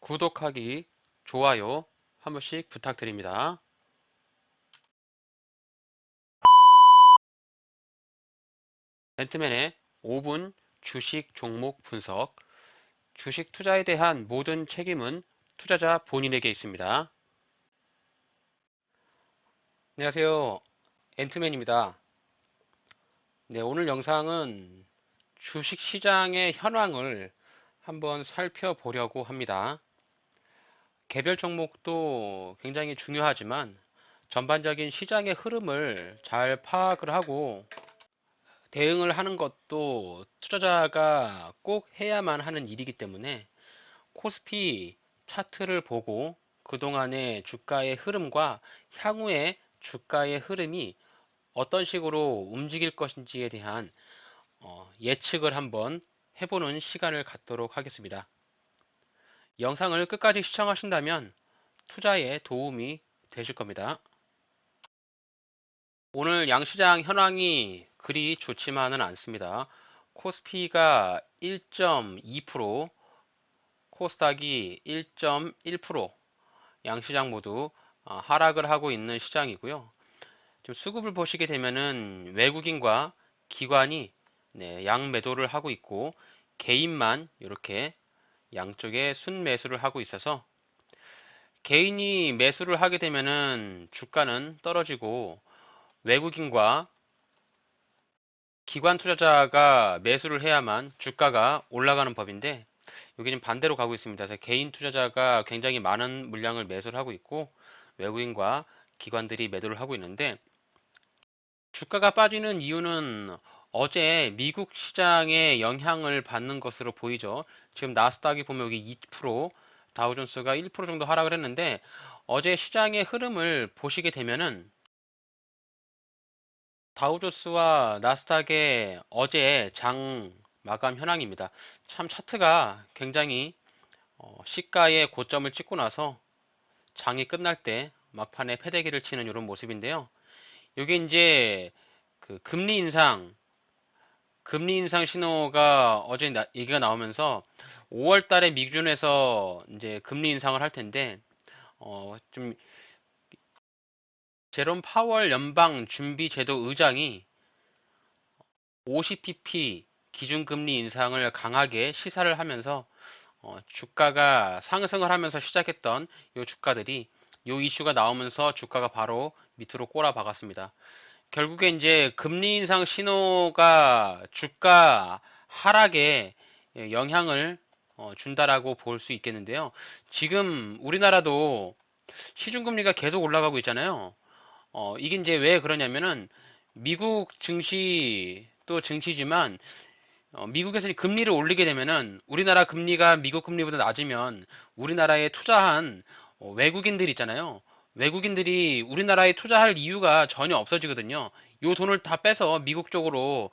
구독하기, 좋아요 한 번씩 부탁드립니다. 벤트맨의 5분 주식 종목 분석. 주식 투자에 대한 모든 책임은 투자자 본인에게 있습니다. 안녕하세요. 앤트맨입니다. 네, 오늘 영상은 주식 시장의 현황을 한번 살펴보려고 합니다. 개별 종목도 굉장히 중요하지만 전반적인 시장의 흐름을 잘 파악을 하고 대응을 하는 것도 투자자가 꼭 해야만 하는 일이기 때문에 코스피 차트를 보고 그동안의 주가의 흐름과 향후의 주가의 흐름이 어떤 식으로 움직일 것인지에 대한 예측을 한번 해보는 시간을 갖도록 하겠습니다. 영상을 끝까지 시청하신다면 투자에 도움이 되실 겁니다. 오늘 양시장 현황이 그리 좋지만은 않습니다. 코스피가 1.2%, 코스닥이 1.1%, 양시장 모두 하락을 하고 있는 시장이고요. 지금 수급을 보시게 되면은 외국인과 기관이 양매도를 하고 있고 개인만 이렇게 양쪽에 순매수를 하고 있어서 개인이 매수를 하게 되면은 주가는 떨어지고 외국인과 기관 투자자가 매수를 해야만 주가가 올라가는 법인데 여기는 반대로 가고 있습니다. 그래서 개인 투자자가 굉장히 많은 물량을 매수를 하고 있고 외국인과 기관들이 매도를 하고 있는데 주가가 빠지는 이유는 어제 미국 시장의 영향을 받는 것으로 보이죠. 지금 나스닥이 보면 여기 2%, 다우존스가 1% 정도 하락을 했는데 어제 시장의 흐름을 보시게 되면은 다우존스와 나스닥의 어제 장 마감 현황입니다. 참 차트가 굉장히 시가의 고점을 찍고 나서 장이 끝날 때 막판에 패대기를 치는 이런 모습인데요. 이게 이제 그 금리 인상 신호가 어제 얘기가 나오면서 5월 달에 미국준에서 이제 금리 인상을 할 텐데 좀 제롬 파월 연방 준비 제도 의장이 50pp 기준금리 인상을 강하게 시사를 하면서 주가가 상승을 하면서 시작했던 이 주가들이 이 이슈가 나오면서 주가가 바로 밑으로 꼬라 박았습니다. 결국에 이제 금리 인상 신호가 주가 하락에 영향을 준다라고 볼 수 있겠는데요. 지금 우리나라도 시중금리가 계속 올라가고 있잖아요. 이게 이제 왜 그러냐면은 미국 증시 또 증시지만 미국에서 금리를 올리게 되면은 우리나라 금리가 미국 금리보다 낮으면 우리나라에 투자한 외국인들 있잖아요. 외국인들이 우리나라에 투자할 이유가 전혀 없어지거든요. 요 돈을 다 빼서 미국 쪽으로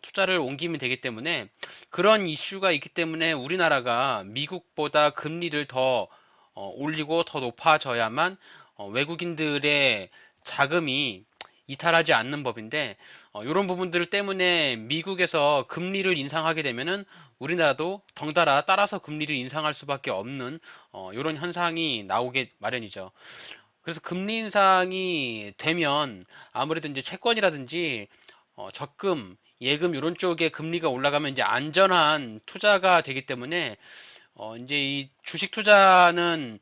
투자를 옮기면 되기 때문에 그런 이슈가 있기 때문에 우리나라가 미국보다 금리를 더 올리고 더 높아져야만 외국인들의 자금이 이탈하지 않는 법인데 이런 부분들 때문에 미국에서 금리를 인상하게 되면은 우리나라도 덩달아 따라서 금리를 인상할 수밖에 없는 이런 현상이 나오게 마련이죠. 그래서 금리 인상이 되면 아무래도 이제 채권이라든지 적금, 예금 이런 쪽에 금리가 올라가면 이제 안전한 투자가 되기 때문에 이제 이 주식 투자는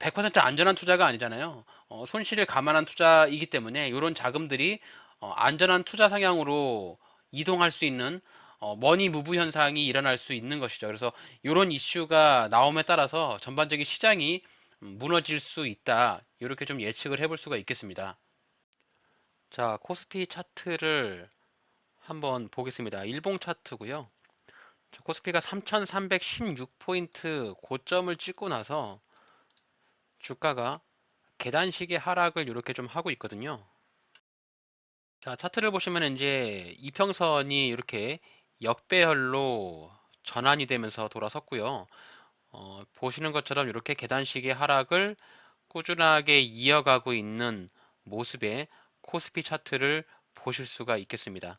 100% 안전한 투자가 아니잖아요. 손실을 감안한 투자이기 때문에 이런 자금들이 안전한 투자 상향으로 이동할 수 있는 머니 무브 현상이 일어날 수 있는 것이죠. 그래서 이런 이슈가 나옴에 따라서 전반적인 시장이 무너질 수 있다. 이렇게 좀 예측을 해볼 수가 있겠습니다. 자, 코스피 차트를 한번 보겠습니다. 일봉 차트고요. 코스피가 3,316포인트 고점을 찍고 나서 주가가 계단식의 하락을 이렇게 좀 하고 있거든요. 자, 차트를 보시면 이제 이평선이 이렇게 역배열로 전환이 되면서 돌아섰고요. 보시는 것처럼 이렇게 계단식의 하락을 꾸준하게 이어가고 있는 모습의 코스피 차트를 보실 수가 있겠습니다.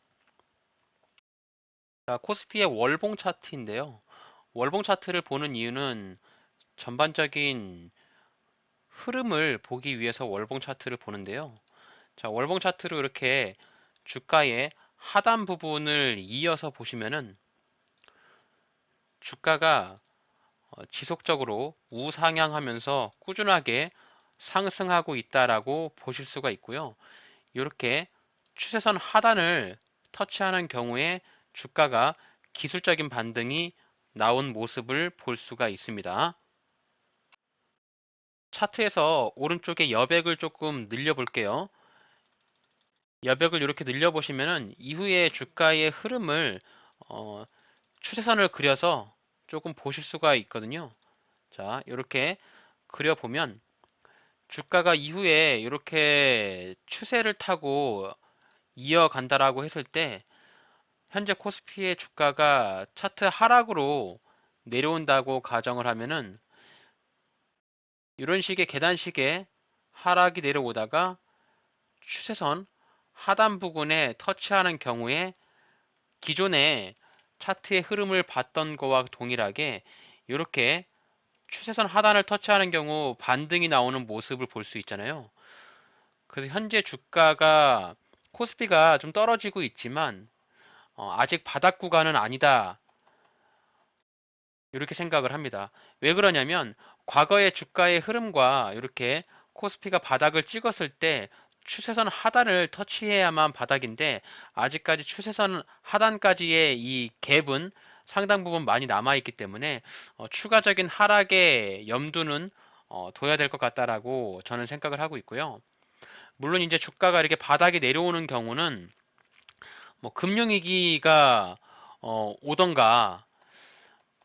자, 코스피의 월봉 차트인데요. 월봉 차트를 보는 이유는 전반적인 흐름을 보기 위해서 월봉 차트를 보는데요. 자, 월봉 차트로 이렇게 주가의 하단 부분을 이어서 보시면은 주가가 지속적으로 우상향하면서 꾸준하게 상승하고 있다라고 보실 수가 있고요. 이렇게 추세선 하단을 터치하는 경우에 주가가 기술적인 반등이 나온 모습을 볼 수가 있습니다. 차트에서 오른쪽에 여백을 조금 늘려 볼게요. 여백을 이렇게 늘려 보시면은 이후에 주가의 흐름을 어, 추세선을 그려서 조금 보실 수가 있거든요. 자, 이렇게 그려보면 주가가 이후에 이렇게 추세를 타고 이어간다라고 했을 때 현재 코스피의 주가가 차트 하락으로 내려온다고 가정을 하면은 이런 식의 계단식의 하락이 내려오다가 추세선 하단 부분에 터치하는 경우에 기존의 차트의 흐름을 봤던 거와 동일하게 이렇게 추세선 하단을 터치하는 경우 반등이 나오는 모습을 볼 수 있잖아요. 그래서 현재 주가가 코스피가 좀 떨어지고 있지만 아직 바닥 구간은 아니다. 이렇게 생각을 합니다. 왜 그러냐면 과거의 주가의 흐름과 이렇게 코스피가 바닥을 찍었을 때 추세선 하단을 터치해야만 바닥인데 아직까지 추세선 하단까지의 이 갭은 상당 부분 많이 남아있기 때문에 추가적인 하락의 염두는 둬야 될 것 같다라고 저는 생각을 하고 있고요. 물론 이제 주가가 이렇게 바닥이 내려오는 경우는 뭐 금융위기가 오던가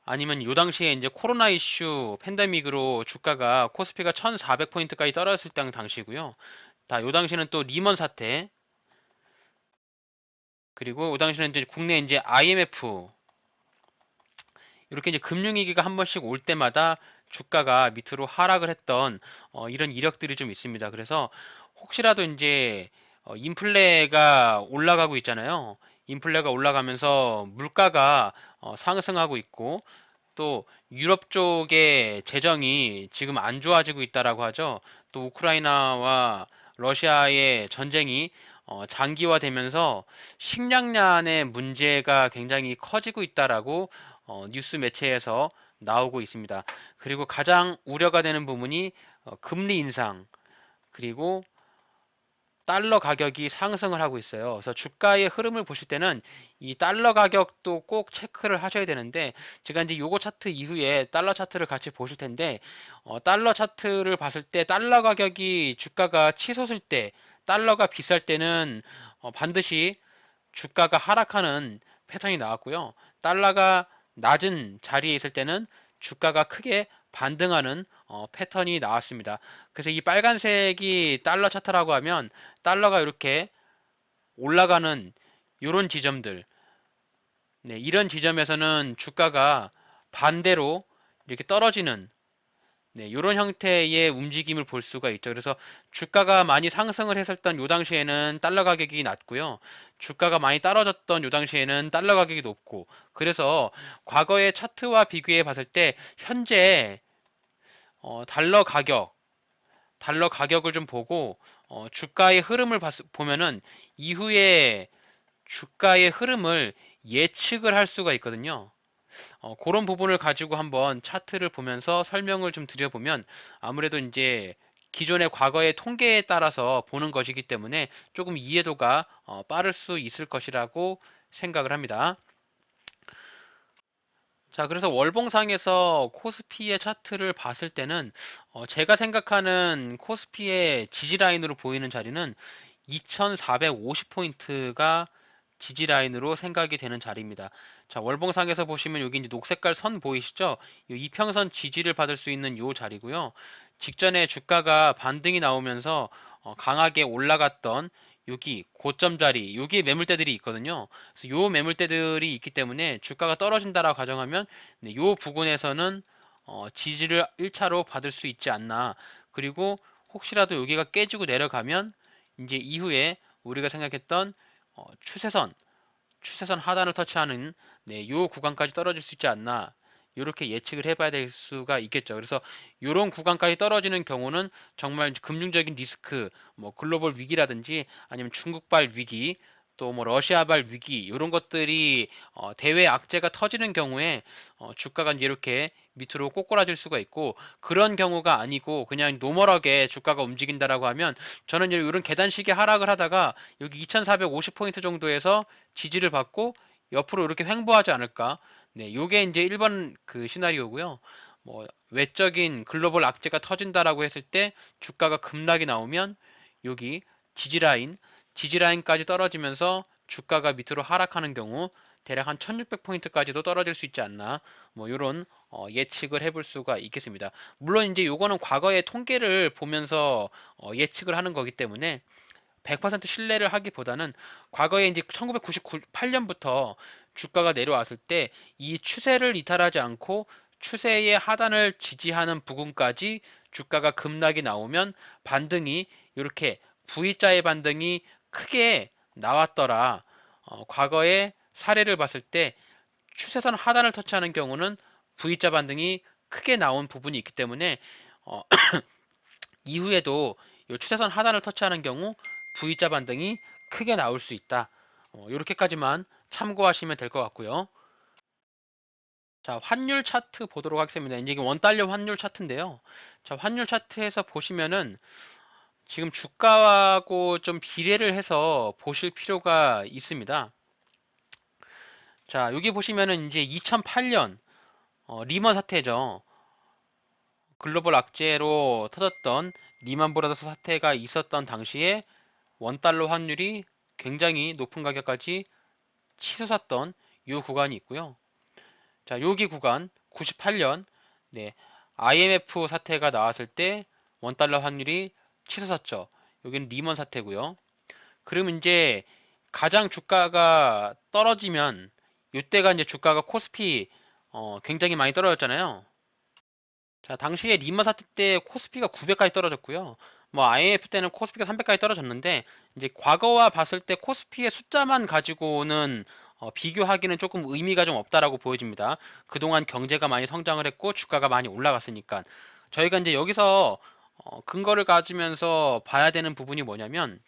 아니면 요 당시에 이제 코로나 이슈 팬데믹으로 주가가 코스피가 1400포인트까지 떨어졌을 때 당시고요. 요 당시는 또 리먼 사태 그리고 요 당시는 이제 국내 이제 IMF 이렇게 이제 금융위기가 한 번씩 올 때마다 주가가 밑으로 하락을 했던 이런 이력들이 좀 있습니다. 그래서 혹시라도 이제 인플레가 올라가고 있잖아요. 인플레가 올라가면서 물가가 상승하고 있고 또 유럽 쪽의 재정이 지금 안 좋아지고 있다라고 하죠. 또 우크라이나와 러시아의 전쟁이 장기화되면서 식량난의 문제가 굉장히 커지고 있다라고 뉴스 매체에서 나오고 있습니다. 그리고 가장 우려가 되는 부분이 금리 인상 그리고 달러 가격이 상승을 하고 있어요. 그래서 주가의 흐름을 보실 때는 이 달러 가격도 꼭 체크를 하셔야 되는데 제가 이제 요거 차트 이후에 달러 차트를 같이 보실 텐데 달러 차트를 봤을 때 달러 가격이 주가가 치솟을 때 달러가 비쌀 때는 반드시 주가가 하락하는 패턴이 나왔고요. 달러가 낮은 자리에 있을 때는 주가가 크게 반등하는 패턴이 나왔습니다. 그래서 이 빨간색이 달러 차트라고 하면 달러가 이렇게 올라가는 이런 지점들, 네, 이런 지점에서는 주가가 반대로 이렇게 떨어지는 네, 이런 형태의 움직임을 볼 수가 있죠. 그래서 주가가 많이 상승을 했었던 요 당시에는 달러 가격이 낮고요. 주가가 많이 떨어졌던 요 당시에는 달러 가격이 높고 그래서 과거의 차트와 비교해 봤을 때 현재 달러 가격 달러 가격을 좀 보고 주가의 흐름을 보면은 이후에 주가의 흐름을 예측을 할 수가 있거든요. 그런 부분을 가지고 한번 차트를 보면서 설명을 좀 드려보면 아무래도 이제 기존의 과거의 통계에 따라서 보는 것이기 때문에 조금 이해도가 빠를 수 있을 것이라고 생각을 합니다. 자, 그래서 월봉상에서 코스피의 차트를 봤을 때는 제가 생각하는 코스피의 지지 라인으로 보이는 자리는 2450포인트가 지지 라인으로 생각이 되는 자리입니다. 자, 월봉상에서 보시면 여기 이제 녹색깔 선 보이시죠? 이 이평선 지지를 받을 수 있는 요 자리고요. 직전에 주가가 반등이 나오면서 강하게 올라갔던 여기 고점 자리, 여기에 매물대들이 있거든요. 그래서 요 매물대들이 있기 때문에 주가가 떨어진다라고 가정하면 네, 요 부분에서는 지지를 1차로 받을 수 있지 않나. 그리고 혹시라도 여기가 깨지고 내려가면 이제 이후에 우리가 생각했던 추세선 하단을 터치하는 네, 요 구간까지 떨어질 수 있지 않나. 이렇게 예측을 해봐야 될 수가 있겠죠. 그래서 이런 구간까지 떨어지는 경우는 정말 금융적인 리스크, 뭐 글로벌 위기라든지 아니면 중국발 위기, 또 뭐 러시아발 위기 이런 것들이 대외 악재가 터지는 경우에 주가가 이제 이렇게 밑으로 꼬꾸라질 수가 있고, 그런 경우가 아니고 그냥 노멀하게 주가가 움직인다라고 하면 저는 이런 계단식의 하락을 하다가 여기 2450포인트 정도에서 지지를 받고 옆으로 이렇게 횡보하지 않을까. 네, 요게 이제 1번 그 시나리오고요. 뭐 외적인 글로벌 악재가 터진다라고 했을 때 주가가 급락이 나오면 여기 지지라인, 지지라인까지 떨어지면서 주가가 밑으로 하락하는 경우 대략 한 1600포인트까지도 떨어질 수 있지 않나. 뭐 요런 예측을 해볼 수가 있겠습니다. 물론 이제 요거는 과거의 통계를 보면서 예측을 하는 거기 때문에 100% 신뢰를 하기보다는 과거에 이제 1998년부터 주가가 내려왔을 때 이 추세를 이탈하지 않고 추세의 하단을 지지하는 부분까지 주가가 급락이 나오면 반등이 이렇게 V자의 반등이 크게 나왔더라. 과거의 사례를 봤을 때 추세선 하단을 터치하는 경우는 V자 반등이 크게 나온 부분이 있기 때문에 어, 이후에도 이 추세선 하단을 터치하는 경우 V자 반등이 크게 나올 수 있다. 이렇게까지만 참고하시면 될 것 같고요. 자, 환율 차트 보도록 하겠습니다. 이제 이게 원달러 환율 차트인데요. 자, 환율 차트에서 보시면은 지금 주가하고 좀 비례를 해서 보실 필요가 있습니다. 자, 여기 보시면은 이제 2008년 리먼 사태죠. 글로벌 악재로 터졌던 리먼 브라더스 사태가 있었던 당시에 원달러 환율이 굉장히 높은 가격까지 치솟았던 이 구간이 있고요. 자, 여기 구간 98년 네, IMF 사태가 나왔을 때 원달러 환율이 치솟았죠. 여기는 리먼 사태고요. 그러면 이제 가장 주가가 떨어지면 이때가 이제 주가가 코스피 굉장히 많이 떨어졌잖아요. 자, 당시에 리먼 사태 때 코스피가 900까지 떨어졌고요. 뭐 IMF 때는 코스피가 300까지 떨어졌는데 이제 과거와 봤을 때 코스피의 숫자만 가지고는 비교하기는 조금 의미가 좀 없다라고 보여집니다. 그동안 경제가 많이 성장을 했고 주가가 많이 올라갔으니까 저희가 이제 여기서 근거를 가지면서 봐야 되는 부분이 뭐냐면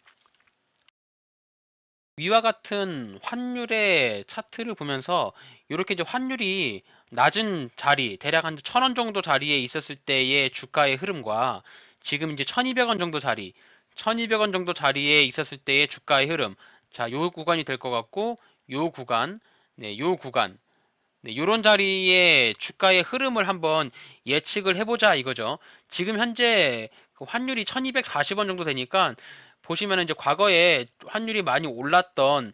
위와 같은 환율의 차트를 보면서 이렇게 이제 환율이 낮은 자리, 대략 한 1000원 정도 자리에 있었을 때의 주가의 흐름과 지금 이제 1200원 정도 자리, 1200원 정도 자리에 있었을 때의 주가의 흐름. 자, 요 구간이 될 것 같고, 요 구간, 네, 요 구간. 네, 요런 자리에 주가의 흐름을 한번 예측을 해보자 이거죠. 지금 현재 그 환율이 1240원 정도 되니까 보시면은 이제 과거에 환율이 많이 올랐던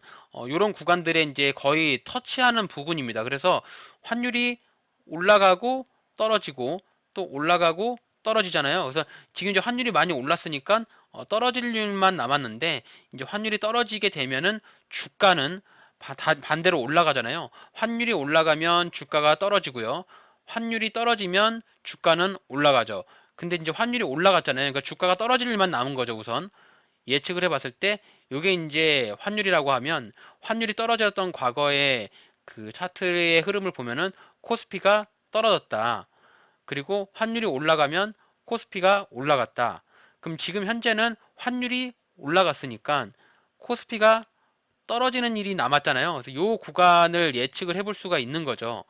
요런 구간들에 이제 거의 터치하는 부분입니다. 그래서 환율이 올라가고 떨어지고 또 올라가고 떨어지잖아요. 그래서 지금 이제 환율이 많이 올랐으니까 떨어질 일만 남았는데 이제 환율이 떨어지게 되면은 주가는 반대로 올라가잖아요. 환율이 올라가면 주가가 떨어지고요. 환율이 떨어지면 주가는 올라가죠. 근데 이제 환율이 올라갔잖아요. 그러니까 주가가 떨어질 일만 남은 거죠, 우선. 예측을 해봤을 때, 이게 이제 환율이라고 하면, 환율이 떨어졌던 과거의 그 차트의 흐름을 보면은 코스피가 떨어졌다. 그리고 환율이 올라가면 코스피가 올라갔다. 그럼 지금 현재는 환율이 올라갔으니까 코스피가 떨어지는 일이 남았잖아요. 그래서 이 구간을 예측을 해볼 수가 있는 거죠.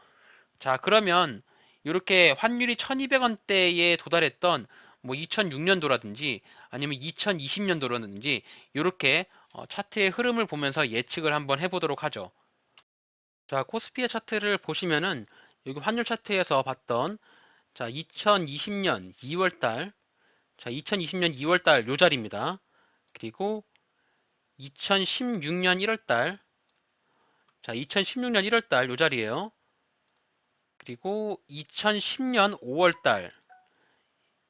자, 그러면 이렇게 환율이 1200원대에 도달했던 뭐 2006년도라든지 아니면 2020년도라든지 이렇게 차트의 흐름을 보면서 예측을 한번 해보도록 하죠. 자, 코스피의 차트를 보시면은 여기 환율 차트에서 봤던 자, 2020년 2월달 자, 2020년 2월달 요 자리입니다. 그리고 2016년 1월달 자, 2016년 1월달 요 자리에요. 그리고 2010년 5월달,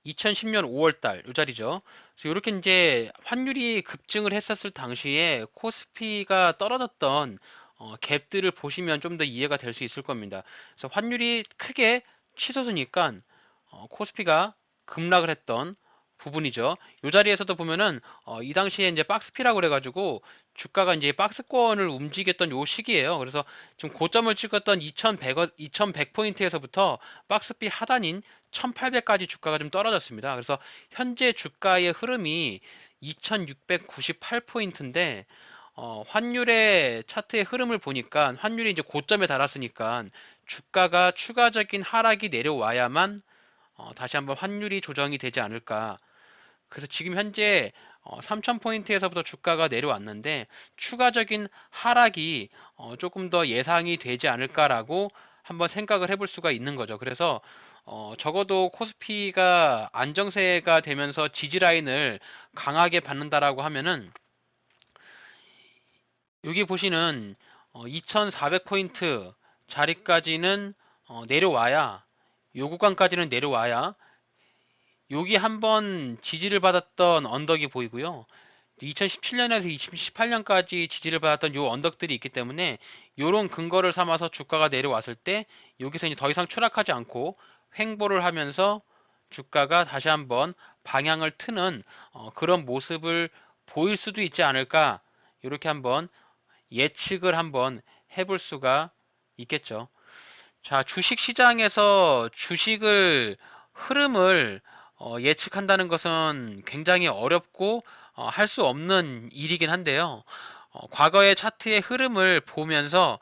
2010년 5월달 요 자리죠. 그래서 이렇게 이제 환율이 급증을 했었을 당시에 코스피가 떨어졌던 갭들을 보시면 좀 더 이해가 될 수 있을 겁니다. 그래서 환율이 크게 치솟으니까 코스피가 급락을 했던 부분이죠. 이 자리에서도 보면은 이 당시에 이제 박스피라고 그래가지고 주가가 이제 박스권을 움직였던 요 시기예요. 그래서 지금 고점을 찍었던 2100포인트에서부터 박스피 하단인 1800까지 주가가 좀 떨어졌습니다. 그래서 현재 주가의 흐름이 2698포인트인데 환율의 차트의 흐름을 보니까 환율이 이제 고점에 달았으니까 주가가 추가적인 하락이 내려와야만 다시 한번 환율이 조정이 되지 않을까. 그래서 지금 현재 3000포인트에서부터 주가가 내려왔는데 추가적인 하락이 조금 더 예상이 되지 않을까라고 한번 생각을 해볼 수가 있는 거죠. 그래서 적어도 코스피가 안정세가 되면서 지지 라인을 강하게 받는다라고 하면은 여기 보시는 2400포인트 자리까지는 내려와야 요 구간까지는 내려와야 여기 한번 지지를 받았던 언덕이 보이고요. 2017년에서 2018년까지 지지를 받았던 요 언덕들이 있기 때문에 요런 근거를 삼아서 주가가 내려왔을 때 여기서 이제 더 이상 추락하지 않고 횡보를 하면서 주가가 다시 한번 방향을 트는 그런 모습을 보일 수도 있지 않을까 이렇게 한번 예측을 한번 해볼 수가 있겠죠. 자, 주식 시장에서 주식을 흐름을 예측한다는 것은 굉장히 어렵고 할 수 없는 일이긴 한데요. 과거의 차트의 흐름을 보면서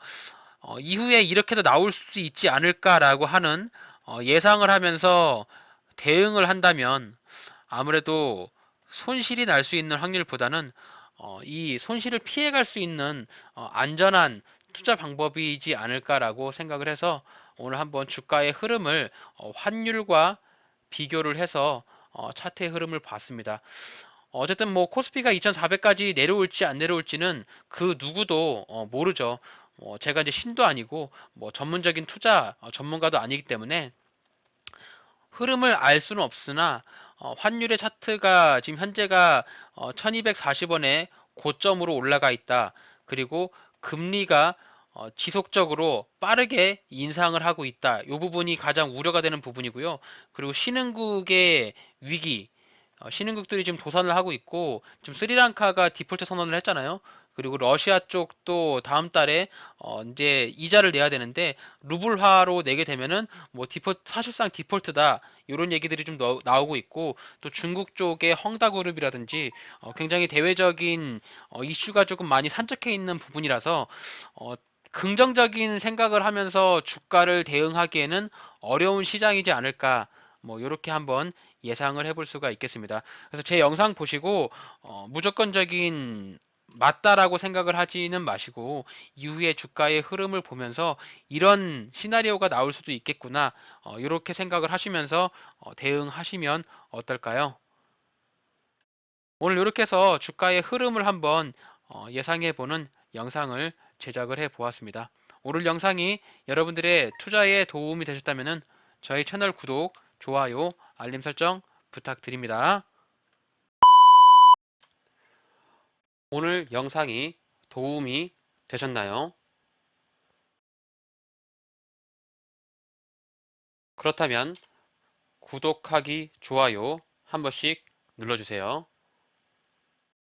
이후에 이렇게도 나올 수 있지 않을까라고 하는 예상을 하면서 대응을 한다면 아무래도 손실이 날 수 있는 확률보다는 이 손실을 피해갈 수 있는 안전한 투자 방법이지 않을까라고 생각을 해서 오늘 한번 주가의 흐름을 환율과 비교를 해서 차트의 흐름을 봤습니다. 어쨌든 뭐 코스피가 2400까지 내려올지 안 내려올지는 그 누구도 모르죠. 제가 이제 신도 아니고 뭐 전문적인 투자 전문가도 아니기 때문에 흐름을 알 수는 없으나 환율의 차트가 지금 현재가 1240원에 고점으로 올라가 있다. 그리고 금리가 지속적으로 빠르게 인상을 하고 있다. 이 부분이 가장 우려가 되는 부분이고요. 그리고 신흥국의 위기, 신흥국들이 지금 도산을 하고 있고 지금 스리랑카가 디폴트 선언을 했잖아요. 그리고 러시아 쪽도 다음 달에 이제 이자를 내야 되는데 루블화로 내게 되면은 뭐 디폴트 사실상 디폴트다 이런 얘기들이 좀 나오고 있고 또 중국 쪽의 헝다그룹이라든지 굉장히 대외적인 이슈가 조금 많이 산적해 있는 부분이라서 어, 긍정적인 생각을 하면서 주가를 대응하기에는 어려운 시장이지 않을까 뭐 이렇게 한번 예상을 해볼 수가 있겠습니다. 그래서 제 영상 보시고 무조건적인 맞다라고 생각을 하지는 마시고 이후에 주가의 흐름을 보면서 이런 시나리오가 나올 수도 있겠구나 이렇게 생각을 하시면서 대응하시면 어떨까요? 오늘 이렇게 해서 주가의 흐름을 한번 예상해 보는 영상을 제작을 해 보았습니다. 오늘 영상이 여러분들의 투자에 도움이 되셨다면 저희 채널 구독, 좋아요, 알림 설정 부탁드립니다. 오늘 영상이 도움이 되셨나요? 그렇다면 구독하기, 좋아요 한 번씩 눌러주세요.